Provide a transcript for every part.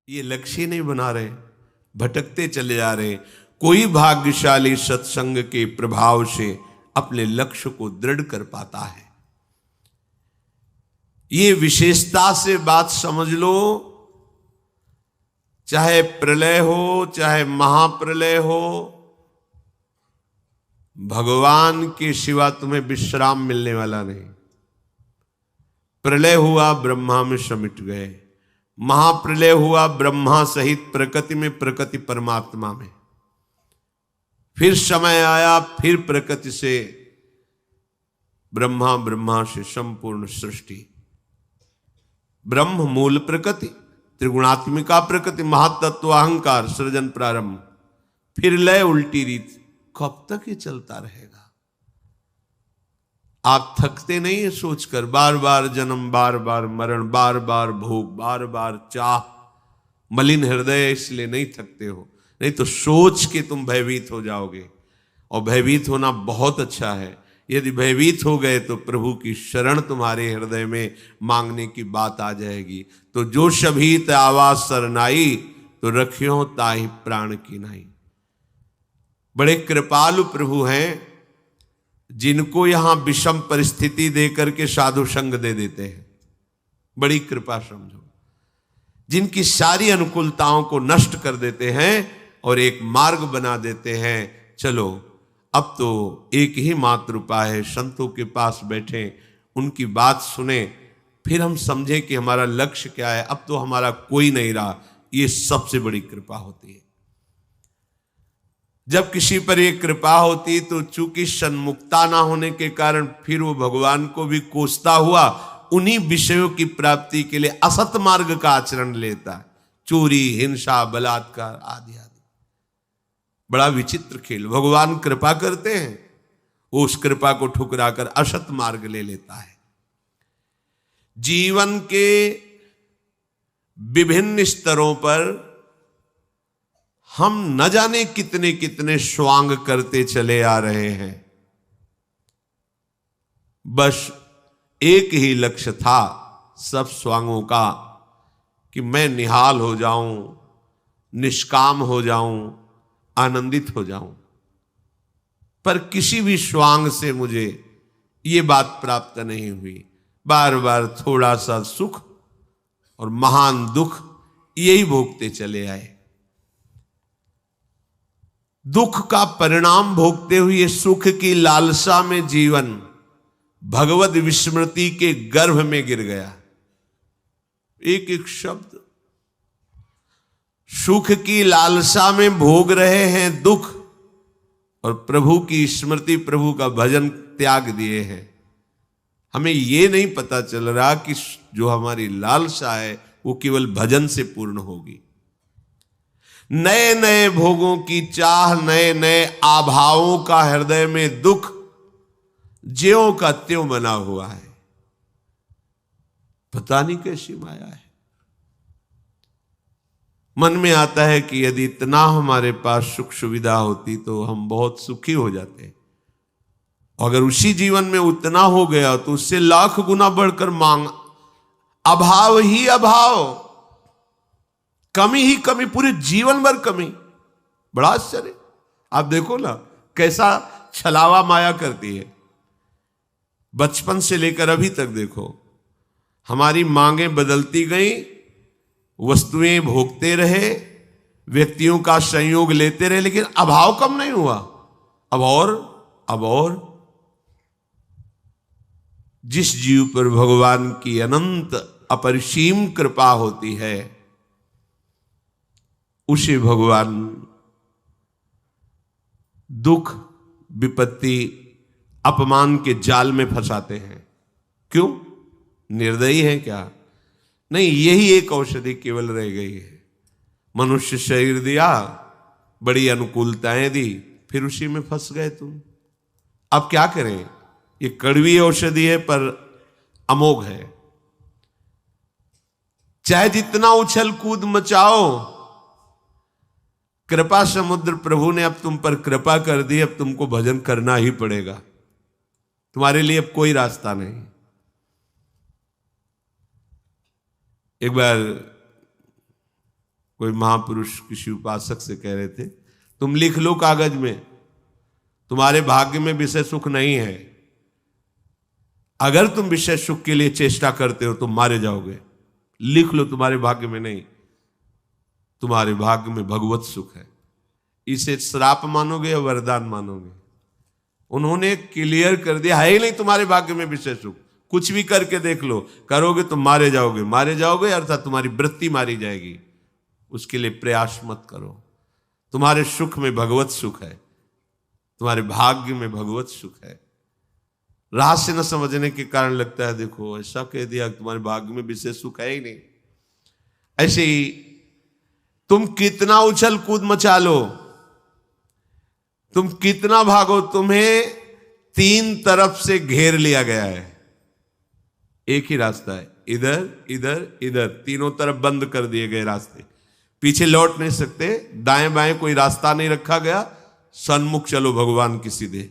ये लक्ष्य नहीं बना रहे, भटकते चले जा रहे। कोई भाग्यशाली सत्संग के प्रभाव से अपने लक्ष्य को दृढ़ कर पाता है। ये विशेषता से बात समझ लो। चाहे प्रलय हो, चाहे महाप्रलय हो, भगवान के सिवा तुम्हें विश्राम मिलने वाला नहीं। प्रलय हुआ, ब्रह्मा में समिट गए। महाप्रलय हुआ, ब्रह्मा सहित प्रकृति में, प्रकृति परमात्मा में। फिर समय आया, फिर प्रकृति से ब्रह्मा, ब्रह्मा से संपूर्ण सृष्टि। ब्रह्म मूल प्रकृति, त्रिगुणात्मिका प्रकृति, महातत्व अहंकार, सृजन प्रारंभ, फिर लय, उल्टी रीत। कब तक ये चलता रहेगा? आप थकते नहीं है सोचकर? बार बार जन्म, बार बार मरण, बार बार भोग, बार बार चाह, मलिन हृदय इसलिए नहीं थकते हो। नहीं तो सोच के तुम भयभीत हो जाओगे। और भयभीत होना बहुत अच्छा है। यदि भयभीत हो गए तो प्रभु की शरण तुम्हारे हृदय में मांगने की बात आ जाएगी। तो जो शभीत आवाज सरनाई, तो रखियो ताहि प्राण की नाई। बड़े कृपालु प्रभु हैं, जिनको यहां विषम परिस्थिति देकर के साधु संग दे देते हैं। बड़ी कृपा समझो। जिनकी सारी अनुकूलताओं को नष्ट कर देते हैं और एक मार्ग बना देते हैं। चलो अब तो एक ही मात्र उपाय है, संतों के पास बैठे, उनकी बात सुने, फिर हम समझें कि हमारा लक्ष्य क्या है। अब तो हमारा कोई नहीं रहा। ये सबसे बड़ी कृपा होती है। जब किसी पर ये कृपा होती तो चूंकि सन्मुखता ना होने के कारण फिर वो भगवान को भी कोसता हुआ उन्हीं विषयों की प्राप्ति के लिए असत मार्ग का आचरण लेता है। चोरी, हिंसा, बलात्कार आदि आदि। बड़ा विचित्र खेल। भगवान कृपा करते हैं, वो उस कृपा को ठुकराकर असत मार्ग ले लेता है। जीवन के विभिन्न स्तरों पर हम न जाने कितने कितने स्वांग करते चले आ रहे हैं। बस एक ही लक्ष्य था सब स्वांगों का, कि मैं निहाल हो जाऊं, निष्काम हो जाऊं, आनंदित हो जाऊं। पर किसी भी स्वांग से मुझे ये बात प्राप्त नहीं हुई। बार बार थोड़ा सा सुख और महान दुख यही भोगते चले आए। दुख का परिणाम भोगते हुए सुख की लालसा में जीवन भगवत विस्मृति के गर्भ में गिर गया। एक एक शब्द, सुख की लालसा में भोग रहे हैं दुख, और प्रभु की स्मृति, प्रभु का भजन त्याग दिए हैं। हमें यह नहीं पता चल रहा कि जो हमारी लालसा है वो केवल भजन से पूर्ण होगी। नए नए भोगों की चाह, नए नए आभावों का हृदय में दुख ज्यों का त्यों बना हुआ है। पता नहीं कैसी माया है। मन में आता है कि यदि इतना हमारे पास सुख सुविधा होती तो हम बहुत सुखी हो जाते। अगर उसी जीवन में उतना हो गया तो उससे लाख गुना बढ़कर मांग, अभाव ही अभाव, कमी ही कमी, पूरे जीवन भर कमी। बड़ा आश्चर्य। आप देखो ना कैसा छलावा माया करती है। बचपन से लेकर अभी तक देखो, हमारी मांगें बदलती गई, वस्तुएं भोगते रहे, व्यक्तियों का संयोग लेते रहे, लेकिन अभाव कम नहीं हुआ। अब और जिस जीव पर भगवान की अनंत अपरिसीम कृपा होती है उसे भगवान दुख, विपत्ति, अपमान के जाल में फंसाते हैं। क्यों? निर्दयी है क्या? नहीं, यही एक औषधि केवल रह गई है। मनुष्य शरीर दिया, बड़ी अनुकूलताएं दी, फिर उसी में फंस गए तुम। अब क्या करें? ये कड़वी औषधि है पर अमोघ है। चाहे जितना उछल कूद मचाओ, कृपा समुद्र प्रभु ने अब तुम पर कृपा कर दी। अब तुमको भजन करना ही पड़ेगा। तुम्हारे लिए अब कोई रास्ता नहीं। एक बार कोई महापुरुष किसी उपासक से कह रहे थे, तुम लिख लो कागज में, तुम्हारे भाग्य में विषय सुख नहीं है। अगर तुम विषय सुख के लिए चेष्टा करते हो तो मारे जाओगे। लिख लो, तुम्हारे भाग्य में नहीं, तुम्हारे भाग्य में भगवत सुख है। इसे श्राप मानोगे या वरदान मानोगे? उन्होंने क्लियर कर दिया, है ही नहीं तुम्हारे भाग्य में विषय सुख। कुछ भी करके देख लो, करोगे तो मारे जाओगे। मारे जाओगे अर्थात तुम्हारी वृत्ति मारी जाएगी। उसके लिए प्रयास मत करो। तुम्हारे सुख में भगवत सुख है, तुम्हारे भाग्य में भगवत सुख है। रहस्य न समझने के कारण लगता है देखो ऐसा कह दिया, तुम्हारे भाग्य में विशेष सुख है ही नहीं। ऐसे ही तुम कितना उछल कूद मचा लो, तुम कितना भागो, तुम्हें तीन तरफ से घेर लिया गया है। एक ही रास्ता है, इधर इधर इधर, तीनों तरफ बंद कर दिए गए रास्ते। पीछे लौट नहीं सकते, दाएं बाएं कोई रास्ता नहीं रखा गया। सन्मुख चलो भगवान की सीधे।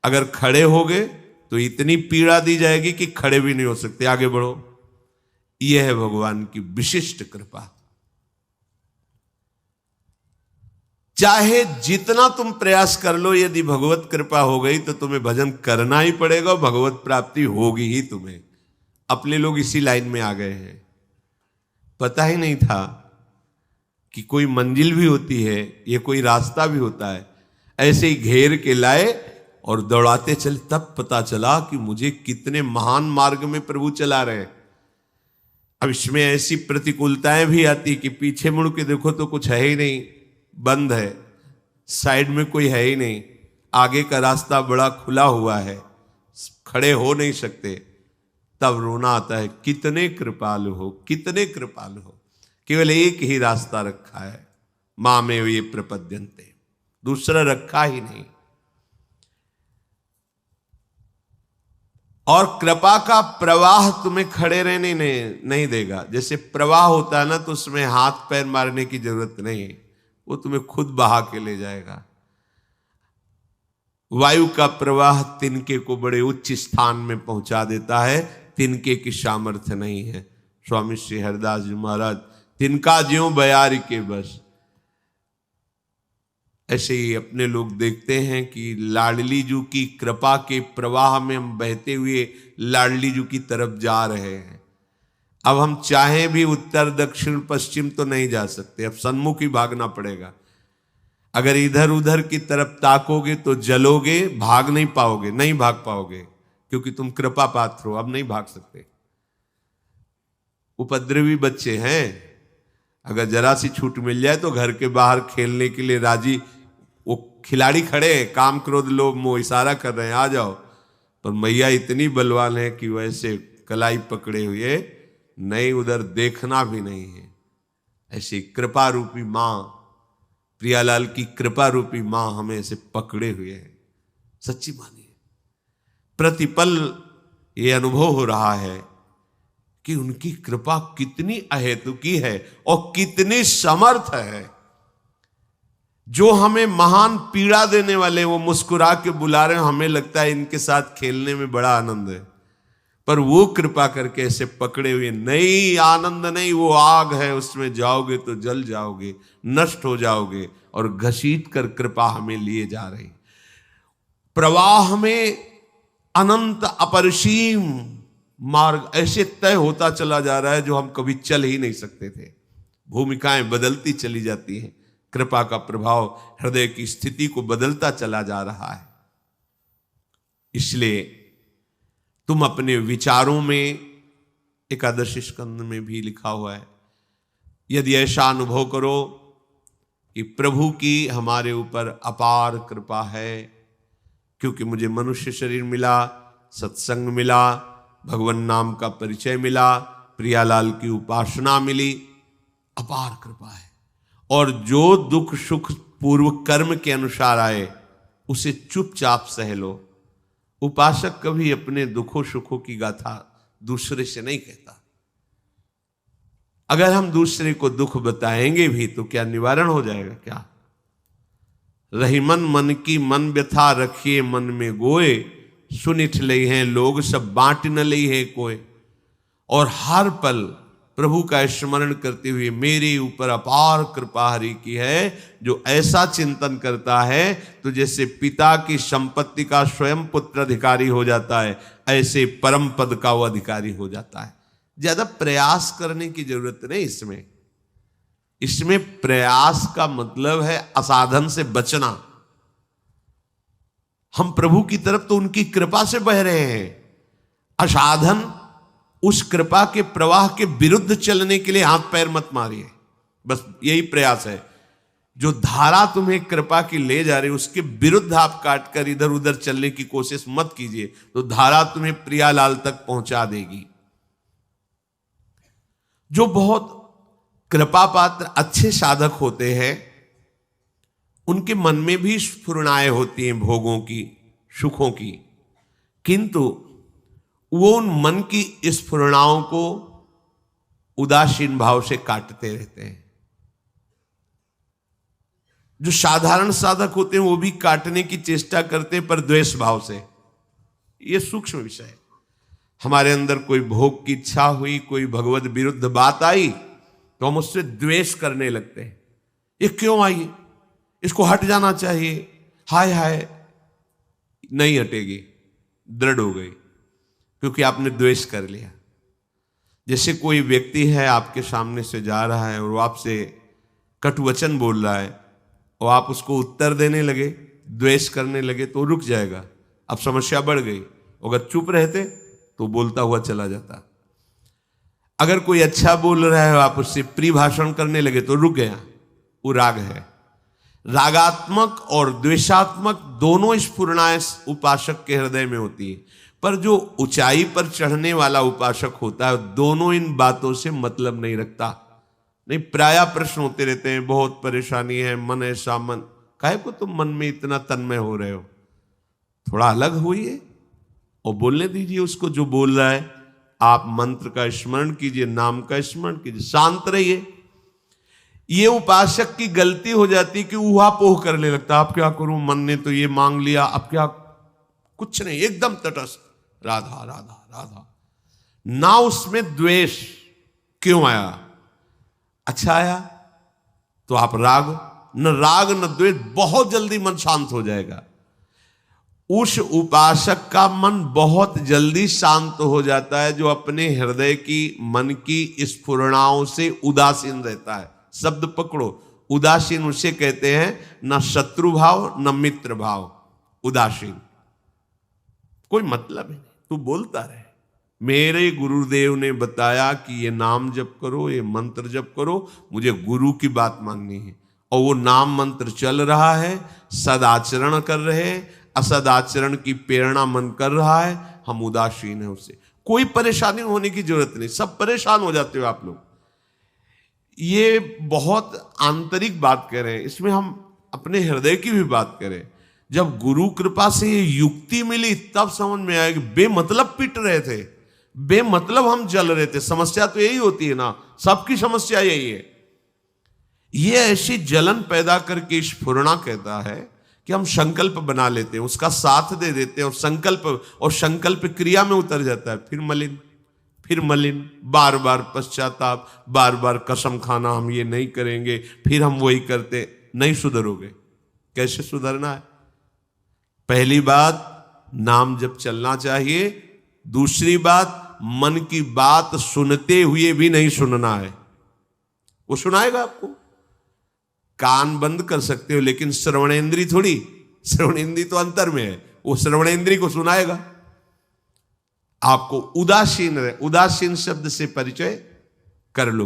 अगर खड़े हो गए तो इतनी पीड़ा दी जाएगी कि खड़े भी नहीं हो सकते। आगे बढ़ो। यह है भगवान की विशिष्ट कृपा। चाहे जितना तुम प्रयास कर लो, यदि भगवत कृपा हो गई तो तुम्हें भजन करना ही पड़ेगा, भगवत प्राप्ति होगी ही तुम्हें। अपने लोग इसी लाइन में आ गए हैं। पता ही नहीं था कि कोई मंजिल भी होती है, ये कोई रास्ता भी होता है। ऐसे ही घेर के लाए और दौड़ाते चले, तब पता चला कि मुझे कितने महान मार्ग में प्रभु चला रहे हैं। अब इसमें ऐसी प्रतिकूलताएं भी आती कि पीछे मुड़ के देखो तो कुछ है ही नहीं, बंद है, साइड में कोई है ही नहीं, आगे का रास्ता बड़ा खुला हुआ है, खड़े हो नहीं सकते। तब रोना आता है, कितने कृपालु हो, कितने कृपालु हो। केवल एक ही रास्ता रखा है, मामेव ये प्रपद्यन्ते, दूसरा रखा ही नहीं। और कृपा का प्रवाह तुम्हें खड़े रहने नहीं देगा। जैसे प्रवाह होता है ना, तो उसमें हाथ पैर मारने की जरूरत नहीं है, वो तुम्हें खुद बहा के ले जाएगा। वायु का प्रवाह तिनके को बड़े उच्च स्थान में पहुंचा देता है, तिनके की सामर्थ्य नहीं है। स्वामी श्री हरिदास जी महाराज, तिनका ज्यों बयारी के बस। ऐसे ही अपने लोग देखते हैं कि लाडली जू की कृपा के प्रवाह में हम बहते हुए लाडली जू की तरफ जा रहे हैं। अब हम चाहें भी उत्तर दक्षिण पश्चिम तो नहीं जा सकते, अब सन्मुख ही भागना पड़ेगा। अगर इधर उधर की तरफ ताकोगे तो जलोगे, भाग नहीं पाओगे, नहीं भाग पाओगे, क्योंकि तुम कृपा पात्र हो, अब नहीं भाग सकते। उपद्रवी बच्चे हैं, अगर जरा सी छूट मिल जाए तो घर के बाहर खेलने के लिए राजी। वो खिलाड़ी खड़े हैं, काम क्रोध लोभ मोह इशारा कर रहे हैं, आ जाओ, पर मैया इतनी बलवान है कि वैसे कलाई पकड़े हुए नहीं, उधर देखना भी नहीं है। ऐसी कृपा रूपी मां, प्रियालाल की कृपा रूपी मां हमें ऐसे पकड़े हुए हैं। सच्ची मानिए, प्रतिपल ये अनुभव हो रहा है कि उनकी कृपा कितनी अहेतुकी है और कितनी समर्थ है। जो हमें महान पीड़ा देने वाले वो मुस्कुरा के बुला रहे हैं, हमें लगता है इनके साथ खेलने में बड़ा आनंद है, पर वो कृपा करके ऐसे पकड़े हुए, नहीं आनंद नहीं, वो आग है, उसमें जाओगे तो जल जाओगे, नष्ट हो जाओगे, और घसीट कर कृपा हमें लिए जा रही। प्रवाह में अनंत अपरिसीम मार्ग ऐसे तय होता चला जा रहा है जो हम कभी चल ही नहीं सकते थे। भूमिकाएं बदलती चली जाती हैं, कृपा का प्रभाव हृदय की स्थिति को बदलता चला जा रहा है। इसलिए तुम अपने विचारों में, एकादश स्कंद में भी लिखा हुआ है, यदि ऐसा अनुभव करो कि प्रभु की हमारे ऊपर अपार कृपा है, क्योंकि मुझे मनुष्य शरीर मिला, सत्संग मिला, भगवान नाम का परिचय मिला, प्रियालाल की उपासना मिली, अपार कृपा है। और जो दुख सुख पूर्व कर्म के अनुसार आए उसे चुपचाप सह लो। उपासक कभी अपने दुखों सुखों की गाथा दूसरे से नहीं कहता। अगर हम दूसरे को दुख बताएंगे भी तो क्या निवारण हो जाएगा? क्या रही मन की मन व्यथा, रखिए मन में गोए, सुनिठ लई हैं लोग सब बांट न लई है कोई। और हर पल प्रभु का स्मरण करते हुए मेरे ऊपर अपार कृपा हरि की है, जो ऐसा चिंतन करता है तो जैसे पिता की संपत्ति का स्वयं पुत्र अधिकारी हो जाता है, ऐसे परम पद का वो अधिकारी हो जाता है। ज्यादा प्रयास करने की जरूरत नहीं इसमें प्रयास का मतलब है असाधन से बचना। हम प्रभु की तरफ तो उनकी कृपा से बह रहे हैं, असाधन उस कृपा के प्रवाह के विरुद्ध चलने के लिए हाथ पैर मत मारिए, बस यही प्रयास है। जो धारा तुम्हें कृपा की ले जा रही है उसके विरुद्ध आप काटकर इधर उधर चलने की कोशिश मत कीजिए, तो धारा तुम्हें प्रियालाल तक पहुंचा देगी। जो बहुत कृपा पात्र अच्छे साधक होते हैं उनके मन में भी स्फुरणाएं होती हैं भोगों की, सुखों की, किंतु वो उन मन की स्फुरणाओं को उदासीन भाव से काटते रहते हैं। जो साधारण साधक होते हैं वो भी काटने की चेष्टा करते हैं, पर द्वेष भाव से। ये सूक्ष्म विषय है। हमारे अंदर कोई भोग की इच्छा हुई, कोई भगवत विरुद्ध बात आई तो हम उससे द्वेष करने लगते हैं। ये क्यों आई, इसको हट जाना चाहिए, हाय हाय, नहीं हटेगी, दृढ़ हो गई, क्योंकि आपने द्वेष कर लिया। जैसे कोई व्यक्ति है आपके सामने से जा रहा है और वो आपसे कटुवचन बोल रहा है और आप उसको उत्तर देने लगे, द्वेष करने लगे, तो रुक जाएगा। अब समस्या बढ़ गई। अगर चुप रहते तो बोलता हुआ चला जाता। अगर कोई अच्छा बोल रहा है आप उससे प्रिय भाषण करने लगे तो रुक गया, वो राग है। रागात्मक और द्वेषात्मक दोनों स्फुरणाएं उपासक के हृदय में होती है, पर जो ऊंचाई पर चढ़ने वाला उपासक होता है दोनों इन बातों से मतलब नहीं रखता। नहीं, प्रायः प्रश्न होते रहते हैं, बहुत परेशानी है, मन ऐसा, मन काहे को तुम मन में इतना तन्मय हो रहे हो, थोड़ा अलग होइए और बोलने दीजिए उसको जो बोल रहा है। आप मंत्र का स्मरण कीजिए, नाम का स्मरण कीजिए, शांत रहिए। ये उपासक की गलती हो जाती कि ऊहापोह करने लगता, आप क्या करूं, मन ने तो ये मांग लिया, अब क्या, कुछ नहीं, एकदम तटस्थ, राधा राधा राधा, ना उसमें द्वेष। क्यों आया, अच्छा आया तो आप राग न द्वेष, बहुत जल्दी मन शांत हो जाएगा। उस उपासक का मन बहुत जल्दी शांत हो जाता है जो अपने हृदय की, मन की स्फुरणाओं से उदासीन रहता है। शब्द पकड़ो, उदासीन उसे कहते हैं, न शत्रु भाव न मित्र भाव, उदासीन, कोई मतलब नहीं, तू बोलता रहे। मेरे गुरुदेव ने बताया कि ये नाम जप करो, ये मंत्र जप करो, मुझे गुरु की बात माननी है, और वो नाम मंत्र चल रहा है, सदाचरण कर रहे हैं, असदाचरण की प्रेरणा मन कर रहा है, हम उदासीन है उससे। कोई परेशानी होने की जरूरत नहीं, सब परेशान हो जाते हो आप लोग। ये बहुत आंतरिक बात कह रहे हैं, इसमें हम अपने हृदय की भी बात करें। जब गुरु कृपा से ये युक्ति मिली तब समझ में आया कि बेमतलब पिट रहे थे, बेमतलब हम जल रहे थे। समस्या तो यही होती है ना, सबकी समस्या यही है। ये ऐसी जलन पैदा करके स्फुरना कहता है कि हम संकल्प बना लेते हैं, उसका साथ दे देते हैं, और संकल्प क्रिया में उतर जाता है, फिर मलिन, बार बार पश्चाताप, बार बार कसम खाना, हम ये नहीं करेंगे, फिर हम वही करते, नहीं सुधरोगे। कैसे सुधरना है? पहली बात, नाम जब चलना चाहिए। दूसरी बात, मन की बात सुनते हुए भी नहीं सुनना है। वो सुनाएगा आपको, कान बंद कर सकते हो लेकिन श्रवणेंद्री थोड़ी, श्रवणेंद्री तो अंतर में है, वो श्रवणेंद्री को सुनाएगा। आपको उदासीन रहे, उदासीन शब्द से परिचय कर लो,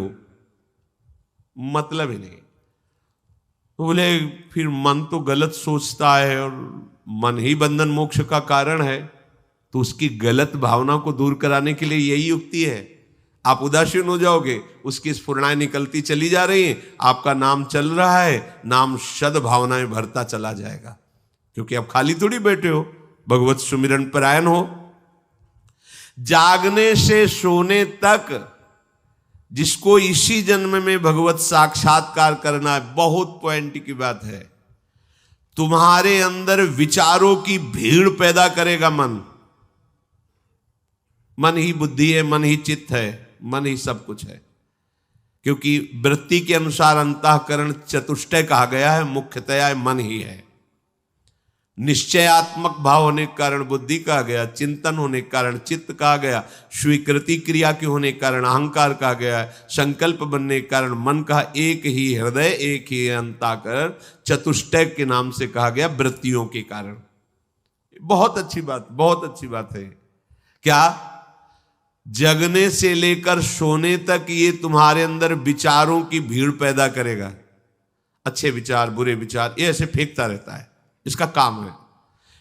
मतलब ही नहीं। तो बोले फिर मन तो गलत सोचता है और मन ही बंधन मोक्ष का कारण है, तो उसकी गलत भावना को दूर कराने के लिए यही युक्ति है। आप उदासीन हो जाओगे, उसकी स्फुरणाएं निकलती चली जा रही हैं, आपका नाम चल रहा है, नाम सद भावनाएं भरता चला जाएगा, क्योंकि आप खाली थोड़ी बैठे हो, भगवत सुमिरन परायण हो। जागने से सोने तक जिसको इसी जन्म में भगवत साक्षात्कार करना है, बहुत पॉइंट की बात है। तुम्हारे अंदर विचारों की भीड़ पैदा करेगा मन। मन ही बुद्धि है, मन ही चित्त है, मन ही सब कुछ है। क्योंकि वृत्ति के अनुसार अंतःकरण चतुष्टय कहा गया है, मुख्यतया मन ही है। निश्चयात्मक भाव होने के कारण बुद्धि कहा गया, चिंतन होने के कारण चित्त कहा गया, स्वीकृति क्रिया के होने के कारण अहंकार कहा गया, संकल्प बनने के कारण मन कहा, एक ही हृदय एक ही अंतःकरण चतुष्टय के नाम से कहा गया वृत्तियों के कारण। बहुत अच्छी बात, बहुत अच्छी बात है। क्या जगने से लेकर सोने तक ये तुम्हारे अंदर विचारों की भीड़ पैदा करेगा। अच्छे विचार, बुरे विचार, ये ऐसे फेंकता रहता है, इसका काम है।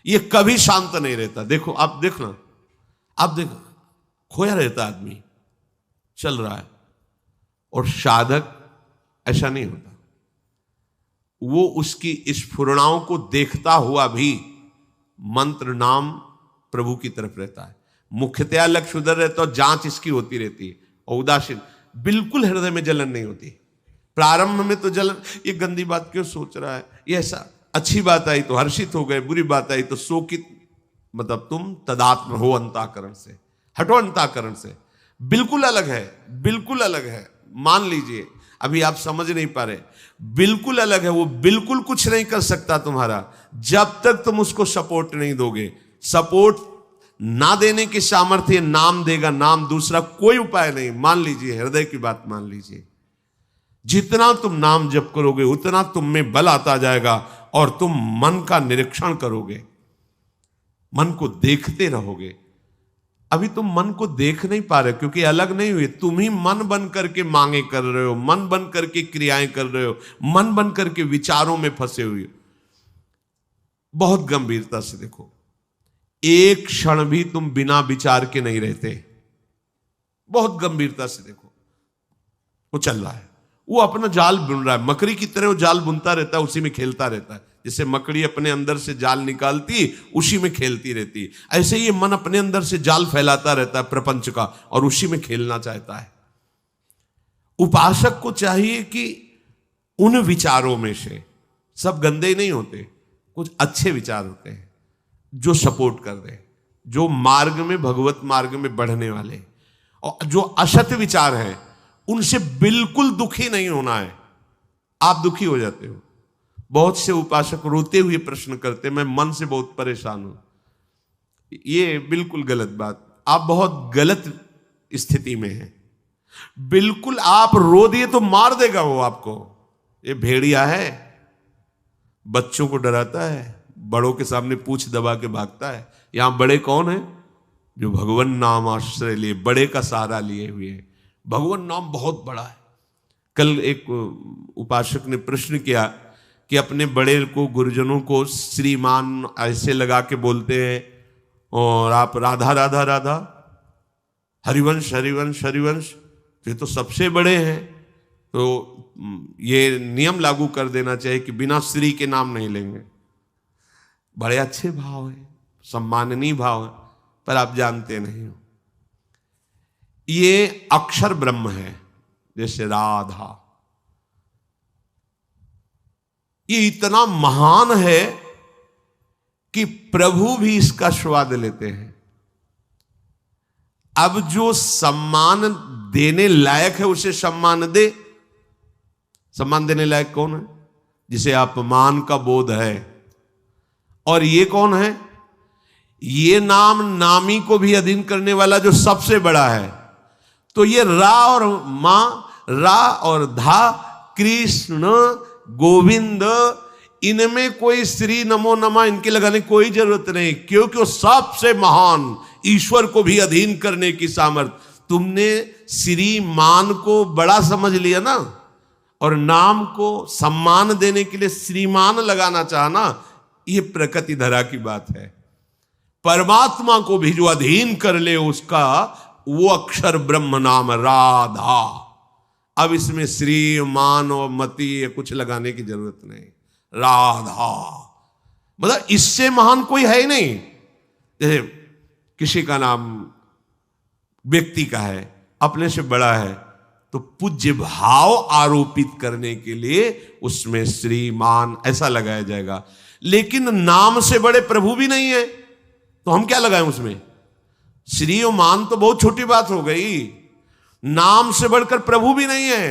ये कभी शांत नहीं रहता। देखो आप देखना, आप देखो खोया रहता आदमी, चल रहा है। और साधक ऐसा नहीं होता, वो उसकी स्फुरणाओं को देखता हुआ भी मंत्र नाम प्रभु की तरफ रहता है। मुख्यतया लक्ष्य उधर रहता है, जांच इसकी होती रहती है और उदासीन, बिल्कुल हृदय में जलन नहीं होती। प्रारंभ में तो जलन, ये गंदी बात क्यों सोच रहा है, ये ऐसा, अच्छी बात आई तो हर्षित हो गए, बुरी बात आई तो शोकित। मतलब तुम तदात्म हो अंतःकरण से, हटो अंतःकरण से, बिल्कुल अलग है, बिल्कुल अलग है। मान लीजिए अभी आप समझ नहीं पा रहे, बिल्कुल अलग है। वो बिल्कुल कुछ नहीं कर सकता तुम्हारा जब तक तुम उसको सपोर्ट नहीं दोगे। सपोर्ट ना देने की सामर्थ्य नाम देगा, नाम, दूसरा कोई उपाय नहीं। मान लीजिए, हृदय की बात मान लीजिए, जितना तुम नाम जप करोगे उतना तुम में बल आता जाएगा और तुम मन का निरीक्षण करोगे, मन को देखते रहोगे। अभी तुम मन को देख नहीं पा रहे क्योंकि अलग नहीं हुए। तुम ही मन बन करके मांगे कर रहे हो, मन बन करके क्रियाएं कर रहे हो, मन बन करके विचारों में फंसे हुए। बहुत गंभीरता से देखो, एक क्षण भी तुम बिना विचार के नहीं रहते। बहुत गंभीरता से देखो, वो चल रहा है, वो अपना जाल बुन रहा है, मकड़ी की तरह वो जाल बुनता रहता है, उसी में खेलता रहता है। जैसे मकड़ी अपने अंदर से जाल निकालती, उसी में खेलती रहती, ऐसे ही मन अपने अंदर से जाल फैलाता रहता है प्रपंच का और उसी में खेलना चाहता है। उपासक को चाहिए कि उन विचारों में से, सब गंदे नहीं होते, कुछ अच्छे विचार होते हैं जो सपोर्ट कर दे, जो मार्ग में, भगवत मार्ग में बढ़ने वाले। और जो असत विचार हैं उनसे बिल्कुल दुखी नहीं होना है। आप दुखी हो जाते हो। बहुत से उपासक रोते हुए प्रश्न करते, मैं मन से बहुत परेशान हूं। ये बिल्कुल गलत बात, आप बहुत गलत स्थिति में हैं। बिल्कुल आप रो दिए तो मार देगा वो आपको। ये भेड़िया है, बच्चों को डराता है, बड़ों के सामने पूंछ दबा के भागता है। यहां बड़े कौन है? जो भगवान नाम आश्रय लिए, बड़े का सहारा लिए हुए। भगवान नाम बहुत बड़ा है। कल एक उपासक ने प्रश्न किया कि अपने बड़े को, गुरुजनों को श्रीमान ऐसे लगा के बोलते हैं और आप राधा राधा राधा, हरिवंश हरिवंश हरिवंश, ये तो सबसे बड़े हैं। तो ये नियम लागू कर देना चाहिए कि बिना श्री के नाम नहीं लेंगे। बड़े अच्छे भाव है, सम्माननीय भाव है, पर आप जानते नहीं हो ये अक्षर ब्रह्म है। जैसे राधा, ये इतना महान है कि प्रभु भी इसका स्वाद लेते हैं। अब जो सम्मान देने लायक है उसे सम्मान दे। सम्मान देने लायक कौन है? जिसे अपमान का बोध है। और ये कौन है? ये नाम नामी को भी अधीन करने वाला जो सबसे बड़ा है। तो ये रा और मां, रा और धा, कृष्ण, गोविंद, इनमें कोई श्री नमो नमः इनके लगाने कोई जरूरत नहीं, क्योंकि वो सबसे महान, ईश्वर को भी अधीन करने की सामर्थ्य। तुमने श्रीमान को बड़ा समझ लिया ना, और नाम को सम्मान देने के लिए श्रीमान लगाना चाहना, ये प्रकृति धरा की बात है। परमात्मा को भी जो अधीन कर ले उसका, वो अक्षर ब्रह्म नाम राधा। अब इसमें श्री मान और मति कुछ लगाने की जरूरत नहीं। राधा मतलब इससे महान कोई है ही नहीं। जैसे किसी का नाम व्यक्ति का है, अपने से बड़ा है, तो पूज्य भाव आरोपित करने के लिए उसमें श्रीमान ऐसा लगाया जाएगा। लेकिन नाम से बड़े प्रभु भी नहीं है, तो हम क्या लगाएं उसमें? श्री और मान तो बहुत छोटी बात हो गई। नाम से बढ़कर प्रभु भी नहीं है।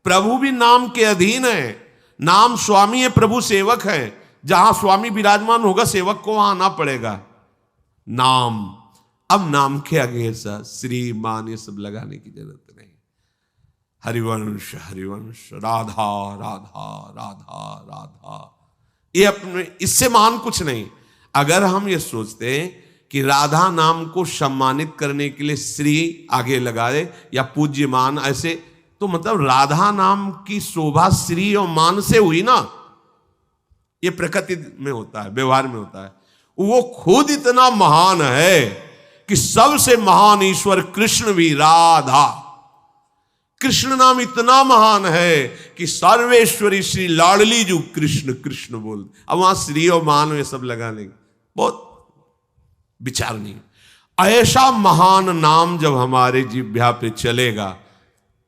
प्रभु भी नाम के अधीन है। नाम स्वामी है, प्रभु सेवक है। जहां स्वामी विराजमान होगा सेवक को वहां आना पड़ेगा। नाम, अब नाम के आगे ऐसा श्री मान ये सब लगाने की जरूरत नहीं। हरिवंश हरिवंश, राधा राधा राधा राधा, ये अपने इससे मान कुछ नहीं। अगर हम ये सोचते हैं कि राधा नाम को सम्मानित करने के लिए श्री आगे लगाए या पूज्य मान ऐसे, तो मतलब राधा नाम की शोभा श्री और मान से हुई ना। ये प्रकृति में होता है, व्यवहार में होता है। वो खुद इतना महान है कि सबसे महान ईश्वर कृष्ण भी राधा, कृष्ण नाम इतना महान है कि सर्वेश्वरी श्री लाडली जू कृष्ण कृष्ण बोल। अब वहां श्री और मान ये सब लगा लेंगे, बहुत विचार नहीं। ऐसा महान नाम जब हमारे जिह्वा पे चलेगा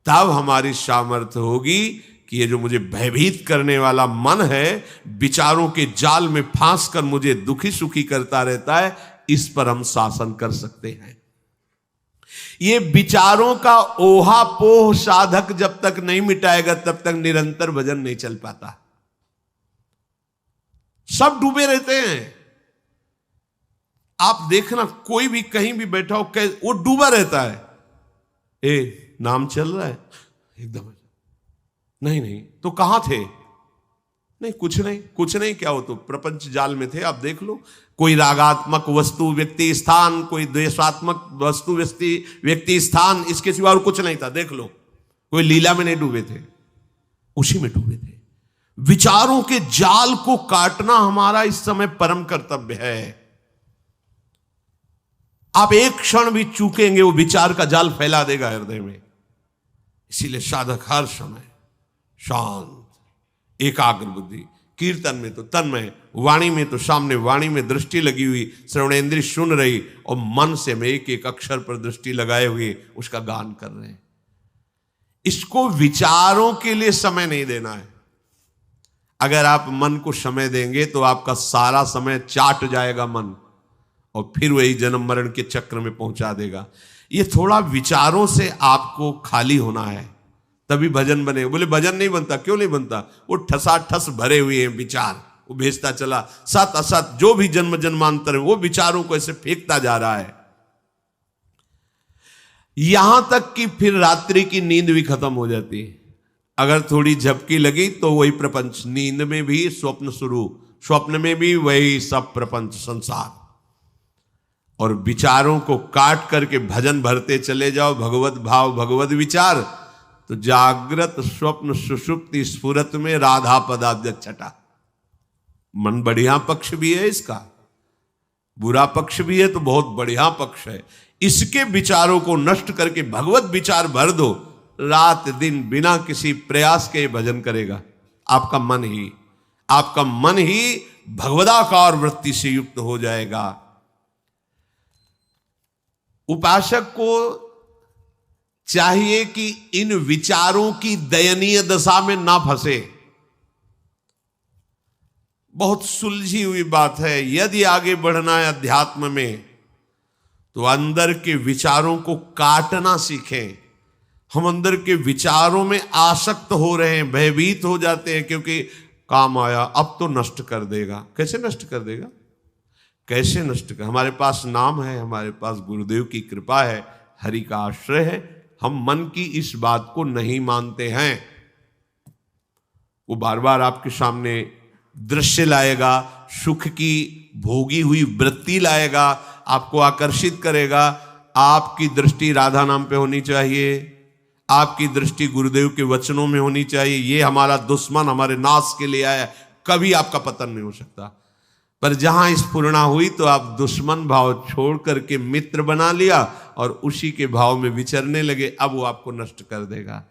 तब हमारी सामर्थ्य होगी कि ये जो मुझे भयभीत करने वाला मन है, विचारों के जाल में फांस कर मुझे दुखी सुखी करता रहता है, इस पर हम शासन कर सकते हैं। ये विचारों का ओहापोह साधक जब तक नहीं मिटाएगा तब तक निरंतर भजन नहीं चल पाता। सब डूबे रहते हैं। आप देखना, कोई भी कहीं भी बैठा हो, वो डूबा रहता है। नाम चल रहा है एकदम, नहीं तो कहां थे? नहीं कुछ नहीं, क्या हो तो प्रपंच जाल में थे। आप देख लो, कोई रागात्मक वस्तु व्यक्ति स्थान, कोई द्वेषात्मक वस्तु व्यक्ति स्थान, इसके सिवा और कुछ नहीं था। देख लो, कोई लीला में नहीं डूबे थे, उसी में डूबे थे। विचारों के जाल को काटना हमारा इस समय परम कर्तव्य है। आप एक क्षण भी चूकेंगे, वो विचार का जाल फैला देगा हृदय में। इसीलिए साधक हर समय शांत, एकाग्र बुद्धि, कीर्तन में तो तन्मय, वाणी में तो सामने वाणी में दृष्टि लगी हुई, श्रवणेंद्रिय सुन रही और मन से में एक एक अक्षर पर दृष्टि लगाए हुए उसका गान कर रहे हैं। इसको विचारों के लिए समय नहीं देना है। अगर आप मन को समय देंगे तो आपका सारा समय चाट जाएगा मन, और फिर वही जन्म मरण के चक्र में पहुंचा देगा। ये थोड़ा विचारों से आपको खाली होना है, तभी भजन बने। बोले भजन नहीं बनता, क्यों नहीं बनता? वो ठसाठस भरे हुए हैं विचार, वो भेजता चला, सत असत जो भी जन्म जन्मांतर है वो विचारों को ऐसे फेंकता जा रहा है, यहां तक कि फिर रात्रि की नींद भी खत्म हो जाती है। अगर थोड़ी झपकी लगी तो वही प्रपंच, नींद में भी स्वप्न शुरू, स्वप्न में भी वही सब प्रपंच संसार। और विचारों को काट करके भजन भरते चले जाओ, भगवत भाव भगवत विचार, तो जागृत स्वप्न सुषुप्ति स्फुरत में राधा पदाब्ज छटा। मन बढ़िया पक्ष भी है इसका, बुरा पक्ष भी है तो बहुत बढ़िया पक्ष है। इसके विचारों को नष्ट करके भगवत विचार भर दो, रात दिन बिना किसी प्रयास के भजन करेगा। आपका मन ही भगवदाकार वृत्ति से युक्त हो जाएगा। उपासक को चाहिए कि इन विचारों की दयनीय दशा में ना फंसे। बहुत सुलझी हुई बात है। यदि आगे बढ़ना है अध्यात्म में तो अंदर के विचारों को काटना सीखें। हम अंदर के विचारों में आसक्त हो रहे हैं, भयभीत हो जाते हैं, क्योंकि काम आया अब तो नष्ट कर देगा। कैसे नष्ट कर देगा? कैसे नष्ट कर? हमारे पास नाम है, हमारे पास गुरुदेव की कृपा है, हरि का आश्रय है। हम मन की इस बात को नहीं मानते हैं। वो बार बार आपके सामने दृश्य लाएगा, सुख की भोगी हुई वृत्ति लाएगा, आपको आकर्षित करेगा। आपकी दृष्टि राधा नाम पे होनी चाहिए, आपकी दृष्टि गुरुदेव के वचनों में होनी चाहिए। ये हमारा दुश्मन हमारे नाश के लिए आया, कभी आपका पतन नहीं हो सकता। पर जहां स्फुरणा हुई तो आप दुश्मन भाव छोड़ करके मित्र बना लिया और उसी के भाव में विचरने लगे। अब वो आपको नष्ट कर देगा।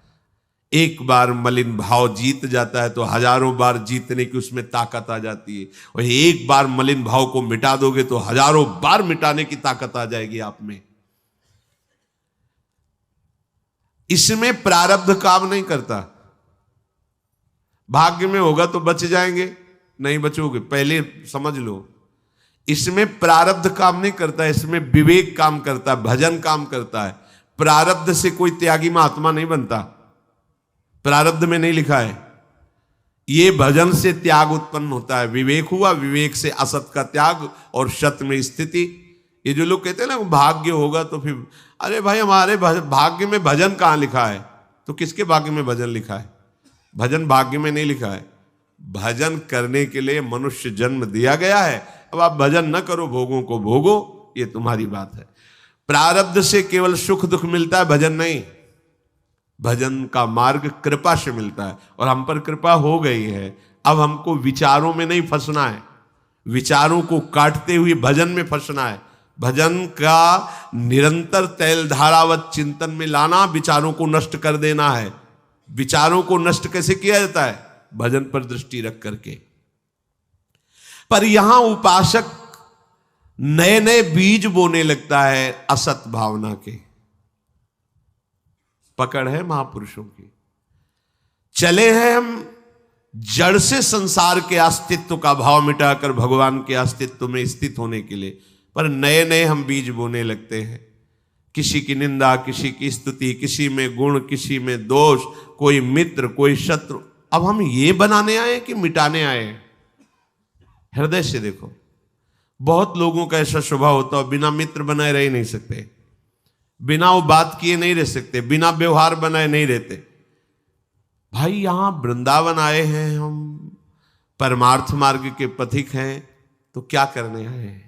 एक बार मलिन भाव जीत जाता है तो हजारों बार जीतने की उसमें ताकत आ जाती है, और एक बार मलिन भाव को मिटा दोगे तो हजारों बार मिटाने की ताकत आ जाएगी आप में। इसमें प्रारब्ध काम नहीं करता। भाग्य में होगा तो बच जाएंगे, नहीं बचोगे, पहले समझ लो। इसमें प्रारब्ध काम नहीं करता, इसमें विवेक काम करता है, भजन काम करता है। प्रारब्ध से कोई त्यागी महात्मा नहीं बनता। प्रारब्ध में नहीं लिखा है। ये भजन से त्याग उत्पन्न होता है, विवेक हुआ, विवेक से असत का त्याग और सत में स्थिति। ये जो लोग कहते हैं ना भाग्य होगा तो फिर, अरे भाई हमारे भाग्य में भजन कहाँ लिखा है? तो किसके भाग्य में भजन लिखा है? भजन भाग्य में नहीं लिखा है। भजन करने के लिए मनुष्य जन्म दिया गया है। अब आप भजन न करो, भोगों को भोगो, ये तुम्हारी बात है। प्रारब्ध से केवल सुख दुख मिलता है, भजन नहीं। भजन का मार्ग कृपा से मिलता है और हम पर कृपा हो गई है। अब हमको विचारों में नहीं फंसना है, विचारों को काटते हुए भजन में फंसना है। भजन का निरंतर तैल धारावत चिंतन में लाना, विचारों को नष्ट कर देना है। विचारों को नष्ट कैसे किया जाता है? भजन पर दृष्टि रख करके। पर यहां उपासक नए नए बीज बोने लगता है असत भावना के। पकड़ है महापुरुषों की। चले हैं हम जड़ से संसार के अस्तित्व का भाव मिटाकर भगवान के अस्तित्व में स्थित होने के लिए, पर नए नए हम बीज बोने लगते हैं। किसी की निंदा, किसी की स्तुति, किसी में गुण, किसी में दोष, कोई मित्र, कोई शत्रु। अब हम ये बनाने आए कि मिटाने आए? हृदय से देखो, बहुत लोगों का ऐसा स्वभाव होता है, बिना मित्र बनाए रह नहीं सकते, बिना वो बात किए नहीं रह सकते, बिना व्यवहार बनाए नहीं रहते। भाई यहां वृंदावन आए हैं हम, परमार्थ मार्ग के पथिक हैं, तो क्या करने आए हैं?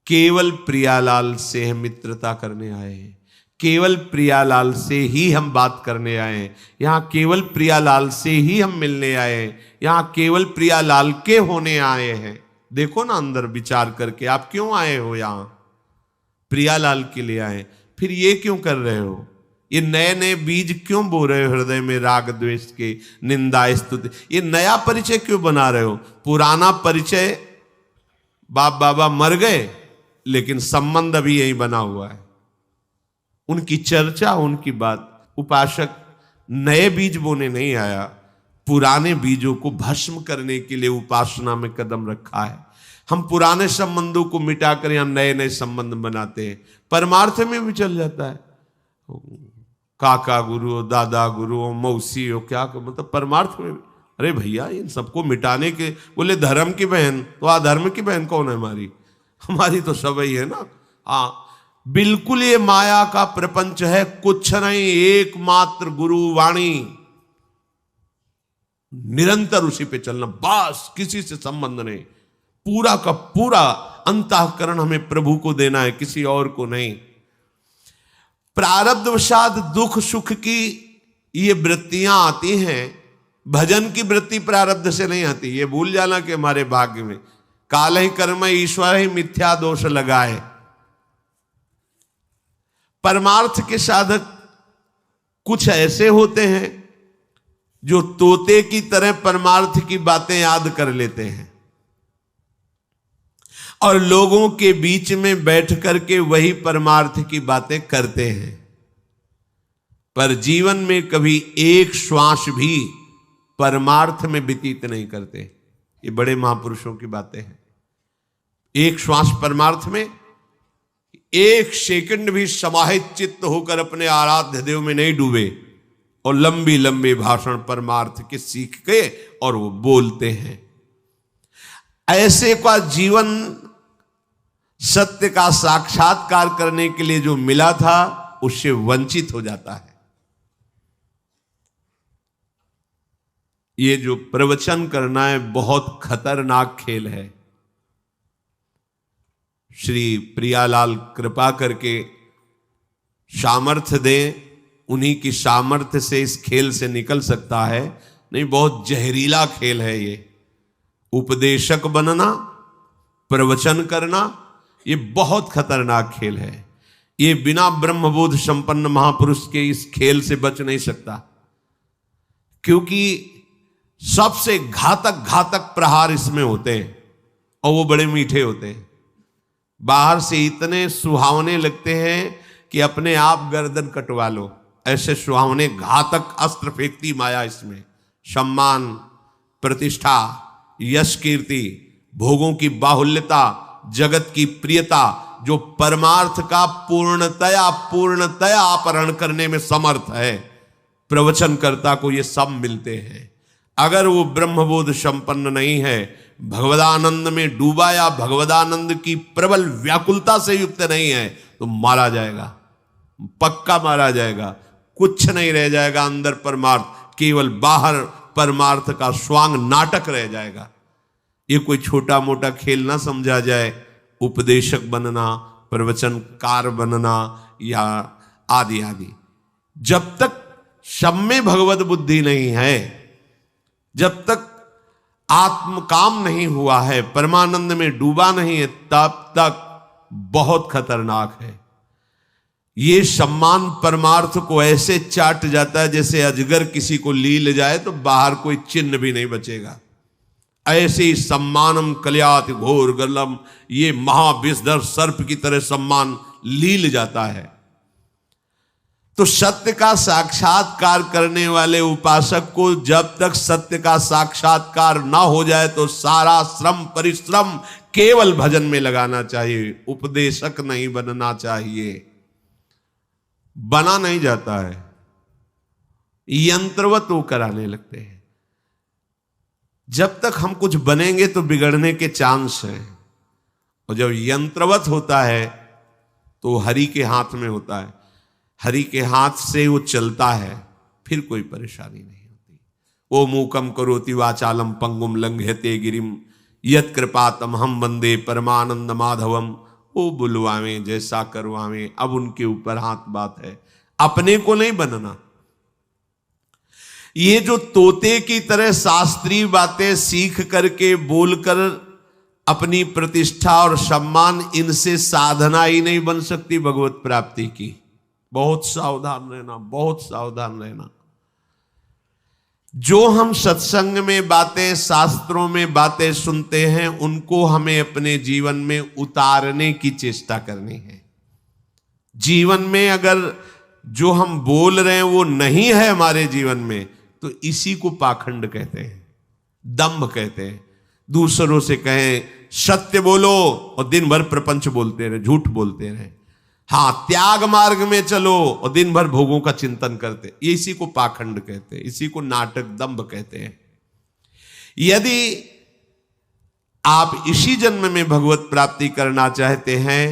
केवल प्रियालाल से हम मित्रता करने आए हैं, केवल प्रियालाल से ही हम बात करने आए हैं, यहाँ केवल प्रियालाल से ही हम मिलने आए हैं, यहाँ केवल प्रियालाल के होने आए हैं। देखो ना अंदर विचार करके, आप क्यों आए हो यहाँ? प्रियालाल के लिए आए। फिर ये क्यों कर रहे हो? ये नए नए बीज क्यों बो रहे हो हृदय में, राग द्वेष के, निंदा स्तुति? ये नया परिचय क्यों बना रहे हो? पुराना परिचय, बाप बाबा मर गए लेकिन संबंध अभी यही बना हुआ है, उनकी चर्चा, उनकी बात। उपासक नए बीज बोने नहीं आया, पुराने बीजों को भस्म करने के लिए उपासना में कदम रखा है। हम पुराने संबंधों को मिटाकर यहां नए नए संबंध बनाते हैं। परमार्थ में भी चल जाता है, काका गुरु हो, दादा गुरु हो, मौसी हो, क्या मतलब परमार्थ में भी। अरे भैया इन सबको मिटाने के, बोले धर्म की बहन, तो अधर्म की बहन कौन है हमारी? हमारी तो सब ही है ना। हाँ बिल्कुल, ये माया का प्रपंच है, कुछ नहीं, एकमात्र गुरु वाणी, निरंतर उसी पे चलना, बस किसी से संबंध नहीं। पूरा का पूरा अंतःकरण हमें प्रभु को देना है, किसी और को नहीं। प्रारब्धवशात दुख सुख की ये वृत्तियां आती हैं, भजन की वृत्ति प्रारब्ध से नहीं आती। ये भूल जाना कि हमारे भाग्य में काल ही कर्म ईश्वर ही मिथ्या दोष लगाए। परमार्थ के साधक कुछ ऐसे होते हैं जो तोते की तरह परमार्थ की बातें याद कर लेते हैं और लोगों के बीच में बैठ करके वही परमार्थ की बातें करते हैं, पर जीवन में कभी एक श्वास भी परमार्थ में व्यतीत नहीं करते। ये बड़े महापुरुषों की बातें हैं। एक श्वास परमार्थ में, एक सेकंड भी समाहित चित्त होकर अपने आराध्य देव में नहीं डूबे, और लंबी लंबी भाषण परमार्थ के सीख के और वो बोलते हैं। ऐसे का जीवन सत्य का साक्षात्कार करने के लिए जो मिला था उससे वंचित हो जाता है। ये जो प्रवचन करना है बहुत खतरनाक खेल है। श्री प्रियालाल कृपा करके सामर्थ्य दें, उन्हीं की सामर्थ्य से इस खेल से निकल सकता है, नहीं बहुत जहरीला खेल है ये। उपदेशक बनना, प्रवचन करना, ये बहुत खतरनाक खेल है। ये बिना ब्रह्मबोध संपन्न महापुरुष के इस खेल से बच नहीं सकता, क्योंकि सबसे घातक घातक प्रहार इसमें होते हैं और वो बड़े मीठे होते हैं। बाहर से इतने सुहावने लगते हैं कि अपने आप गर्दन कटवा लो, ऐसे सुहावने घातक अस्त्र फेंकती माया इसमें। सम्मान, प्रतिष्ठा, यश, कीर्ति, भोगों की बाहुल्यता, जगत की प्रियता, जो परमार्थ का पूर्णतया अपहरण करने में समर्थ है, प्रवचनकर्ता को ये सब मिलते हैं। अगर वो ब्रह्मबोध संपन्न नहीं है, भगवदानंद में डूबा या भगवदानंद की प्रबल व्याकुलता से युक्त नहीं है, तो मारा जाएगा, पक्का मारा जाएगा। कुछ नहीं रह जाएगा अंदर परमार्थ, केवल बाहर परमार्थ का स्वांग नाटक रह जाएगा। ये कोई छोटा मोटा खेल ना समझा जाए, उपदेशक बनना, प्रवचनकार बनना या आदि आदि। जब तक सब में भगवत बुद्धि नहीं है, जब तक आत्म काम नहीं हुआ है, परमानंद में डूबा नहीं है, तब तक बहुत खतरनाक है। ये सम्मान परमार्थ को ऐसे चाट जाता है जैसे अजगर किसी को लील जाए तो बाहर कोई चिन्ह भी नहीं बचेगा। ऐसे ही सम्मानम कल्यात घोर गलम, ये महाविषधर सर्प की तरह सम्मान लील जाता है। तो सत्य का साक्षात्कार करने वाले उपासक को जब तक सत्य का साक्षात्कार ना हो जाए तो सारा श्रम परिश्रम केवल भजन में लगाना चाहिए, उपदेशक नहीं बनना चाहिए। बना नहीं जाता है, यंत्रवत वो कराने लगते हैं। जब तक हम कुछ बनेंगे तो बिगड़ने के चांस हैं, और जब यंत्रवत होता है तो हरि के हाथ में होता है, हरि के हाथ से वो चलता है, फिर कोई परेशानी नहीं होती। ओ मूकम करोति वाचालम पंगुम लंघयते गिरिम यत् कृपातम हम वंदे परमानंद माधवम। वो बुलवावें जैसा करवावें, अब उनके ऊपर हाथ बात है, अपने को नहीं बनना। ये जो तोते की तरह शास्त्रीय बातें सीख करके बोलकर अपनी प्रतिष्ठा और सम्मान, इनसे साधना ही नहीं बन सकती भगवत प्राप्ति की। बहुत सावधान रहना, बहुत सावधान रहना। जो हम सत्संग में बातें, शास्त्रों में बातें सुनते हैं, उनको हमें अपने जीवन में उतारने की चेष्टा करनी है। जीवन में अगर जो हम बोल रहे हैं वो नहीं है हमारे जीवन में, तो इसी को पाखंड कहते हैं, दंभ कहते हैं। दूसरों से कहें सत्य बोलो और दिन भर प्रपंच बोलते रहे, झूठ बोलते रहे। हाँ, त्याग मार्ग में चलो और दिन भर भोगों का चिंतन करते, इसी को पाखंड कहते हैं, इसी को नाटक दंभ कहते हैं। यदि आप इसी जन्म में भगवत प्राप्ति करना चाहते हैं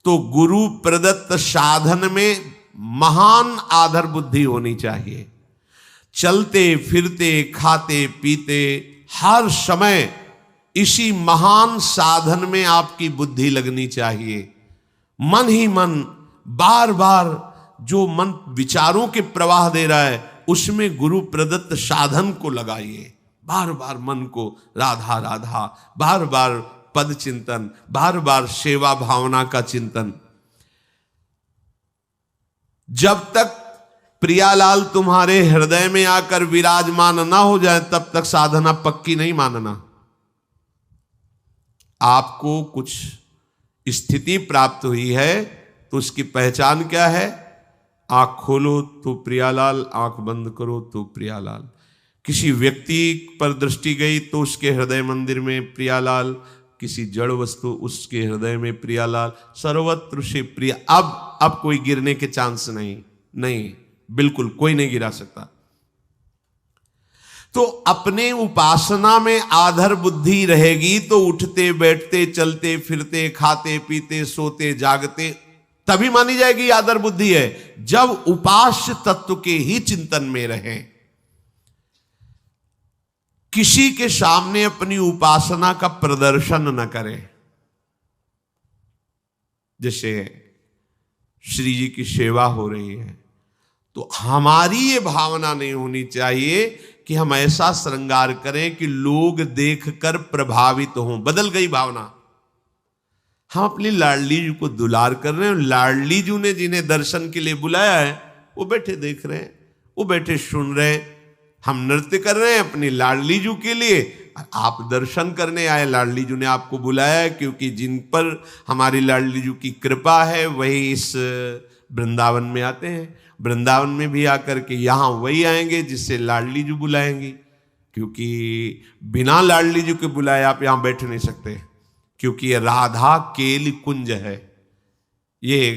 तो गुरु प्रदत्त साधन में महान आदर बुद्धि होनी चाहिए। चलते फिरते खाते पीते हर समय इसी महान साधन में आपकी बुद्धि लगनी चाहिए। मन ही मन बार बार जो मन विचारों के प्रवाह दे रहा है, उसमें गुरु प्रदत्त साधन को लगाइए। बार बार मन को राधा राधा, बार बार पद चिंतन, बार बार सेवा भावना का चिंतन। जब तक प्रियालाल तुम्हारे हृदय में आकर विराजमान ना हो जाए, तब तक साधना पक्की नहीं मानना। आपको कुछ स्थिति प्राप्त हुई है तो उसकी पहचान क्या है? आंख खोलो तो प्रियालाल, आंख बंद करो तो प्रियालाल। किसी व्यक्ति पर दृष्टि गई तो उसके हृदय मंदिर में प्रियालाल, किसी जड़ वस्तु उसके हृदय में प्रियालाल, सर्वत्र से प्रिया। अब कोई गिरने के चांस नहीं, बिल्कुल कोई नहीं गिरा सकता। तो अपने उपासना में आधर बुद्धि रहेगी तो उठते बैठते चलते फिरते खाते पीते सोते जागते तभी मानी जाएगी आदर बुद्धि है, जब उपास्य तत्व के ही चिंतन में रहे। किसी के सामने अपनी उपासना का प्रदर्शन न करें। जैसे श्री जी की सेवा हो रही है तो हमारी ये भावना नहीं होनी चाहिए कि हम ऐसा श्रृंगार करें कि लोग देखकर प्रभावित हों। बदल गई भावना। हम अपनी लाडली जी को दुलार कर रहे हैं, लाडली जी ने जिन्हें दर्शन के लिए बुलाया है वो बैठे देख रहे हैं, वो बैठे सुन रहे हैं। हम नृत्य कर रहे हैं अपनी लाडली जी के लिए, आप दर्शन करने आए। लाडली जी ने आपको बुलाया है क्योंकि जिन पर हमारी लाडली जी की कृपा है वही इस वृंदावन में आते हैं। वृंदावन में भी आकर के यहाँ वही आएंगे जिससे लाडली जी बुलाएंगी, क्योंकि बिना लाडली जी के बुलाए आप यहाँ बैठ नहीं सकते, क्योंकि ये राधा केली कुंज है। ये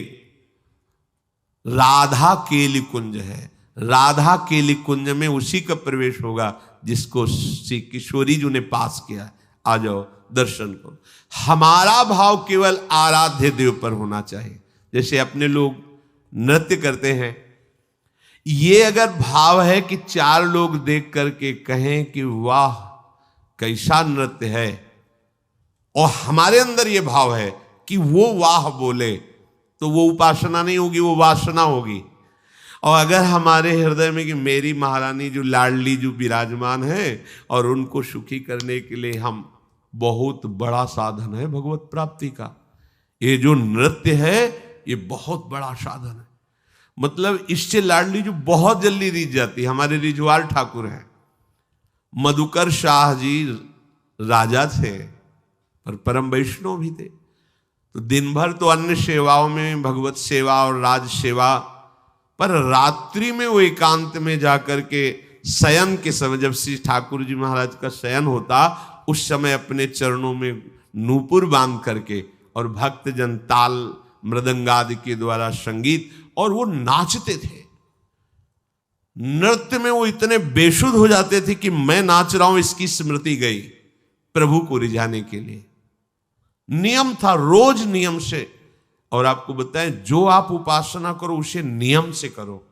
राधा केली कुंज है। राधा केली कुंज में उसी का प्रवेश होगा जिसको श्री किशोरी जी ने पास किया। आ जाओ दर्शन करो। हमारा भाव केवल आराध्य देव पर होना चाहिए। जैसे अपने लोग नृत्य करते हैं, ये अगर भाव है कि 4 लोग देख करके कहें कि वाह कैसा नृत्य है, और हमारे अंदर ये भाव है कि वो वाह बोले, तो वो उपासना नहीं होगी, वो वासना होगी। और अगर हमारे हृदय में कि मेरी महारानी जो लाडली जो विराजमान है और उनको सुखी करने के लिए हम, बहुत बड़ा साधन है भगवत प्राप्ति का। ये जो नृत्य है ये बहुत बड़ा साधन है। मतलब इससे लाडली जो बहुत जल्दी रीझ जाती है। हमारे रिजवाल ठाकुर हैं, मधुकर शाह जी राजा थे पर परम वैष्णव भी थे। तो दिन भर तो अन्य सेवाओं में, भगवत सेवा और राज सेवा, पर रात्रि में वो एकांत में जाकर के शयन के समय, जब श्री ठाकुर जी महाराज का शयन होता, उस समय अपने चरणों में नूपुर बांध करके और भक्तजन ताल मृदंगादि के द्वारा संगीत, और वो नाचते थे। नृत्य में वो इतने बेसुध हो जाते थे कि मैं नाच रहा हूं इसकी स्मृति गई, प्रभु को रिझाने के लिए। नियम था, रोज नियम से। और आपको बताएं, जो आप उपासना करो उसे नियम से करो।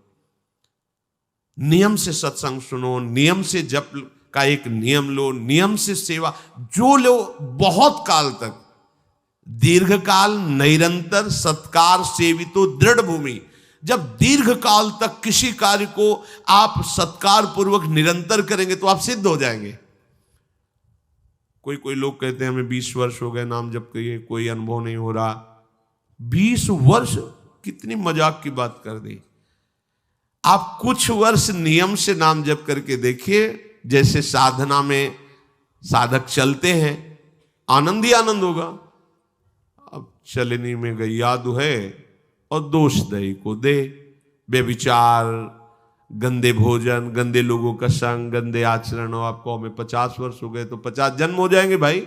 नियम से सत्संग सुनो, नियम से जप का एक नियम लो, नियम से सेवा जो लो, बहुत काल तक, दीर्घ काल निरंतर सत्कार सेवितो दृढ़ भूमि। जब दीर्घ काल तक किसी कार्य को आप सत्कार पूर्वक निरंतर करेंगे तो आप सिद्ध हो जाएंगे। कोई लोग कहते हैं हमें 20 वर्ष हो गए नाम जप किए, कोई अनुभव नहीं हो रहा। 20 वर्ष कितनी मजाक की बात कर दी। आप कुछ वर्ष नियम से नाम जप करके देखिए, जैसे साधना में साधक चलते हैं, आनंद ही आनंद होगा। अब चलनी में गैया दुहे और दोष दही को दे, बेविचार, गंदे भोजन, गंदे लोगों का संग, गंदे आचरण, और आपको हमें 50 वर्ष हो गए तो 50 जन्म हो जाएंगे भाई।